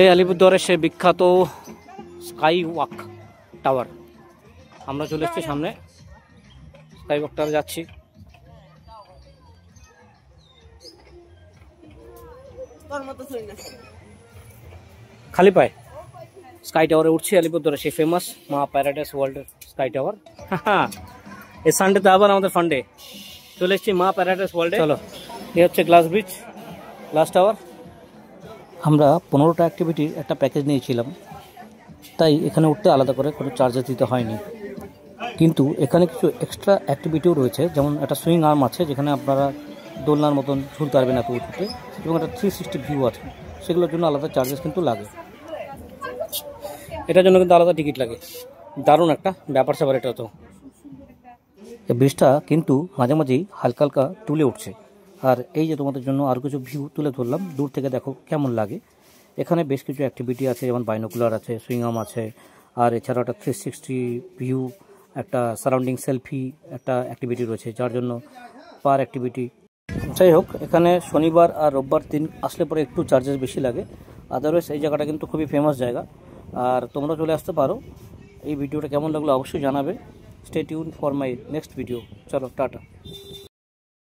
এই আলিপুরদুয়ারের সেই বিখ্যাত স্কাই ওয়াক টাওয়ার। আমরা চলে এসেছি সামনে, স্কাই ওয়াক টাওয়ারে যাচ্ছি। খালি পায়ে স্কাই টাওয়ারে উঠছি। আলিপুরদুয়ারের সেই ফেমাস মা প্যারাডাইস ওয়ার্ল্ডের স্কাই টাওয়ার। হ্যাঁ, এই সানডেতে আবার আমাদের ফান্ডে চলে এসেছি মা প্যারাডাইস ওয়ার্ল্ডে। চলো, এই হচ্ছে গ্লাস ব্রিজ, গ্লাস টাওয়ার। আমরা 15টা অ্যাক্টিভিটির একটা প্যাকেজ নিয়েছিলাম, তাই এখানে উঠতে আলাদা করে কোনো চার্জেস দিতে হয়নি। কিন্তু এখানে কিছু এক্সট্রা অ্যাক্টিভিটিও রয়েছে, যেমন একটা সুইং আর্ম আছে যেখানে আপনারা দোলনার মতন ঝুলতে পারবেন এত উঁচুতে, এবং একটা 360 ভিউ আছে, সেগুলোর জন্য আলাদা চার্জেস কিন্তু লাগে। এটার জন্য কিন্তু আলাদা টিকিট লাগে। দারুণ একটা ব্যাপার স্যাপার এটা। তো এই ব্রিজটা কিন্তু মাঝে মাঝেই হালকা হালকা তুলে উঠছে। আর এই যে তোমাদের জন্য আরও কিছু ভিউ তুলে ধরলাম, দূর থেকে দেখো কেমন লাগে। এখানে বেশ কিছু অ্যাক্টিভিটি আছে, যেমন বাইনোকুলার আছে, সুইং আর্ম আছে, আর এছাড়াও একটা 360 ভিউ, একটা সারাউন্ডিং সেলফি একটা অ্যাক্টিভিটি রয়েছে, যার জন্য পার অ্যাক্টিভিটি। যাই হোক, এখানে শনিবার আর রোববার দিন আসলে পরে একটু চার্জেস বেশি লাগে। আদারওয়াইজ এই জায়গাটা কিন্তু খুবই ফেমাস জায়গা, আর তোমরা চলে আসতে পারো। এই ভিডিওটা কেমন লাগলো অবশ্যই জানাবে। Stay tune for my next video. চলো, টাটা।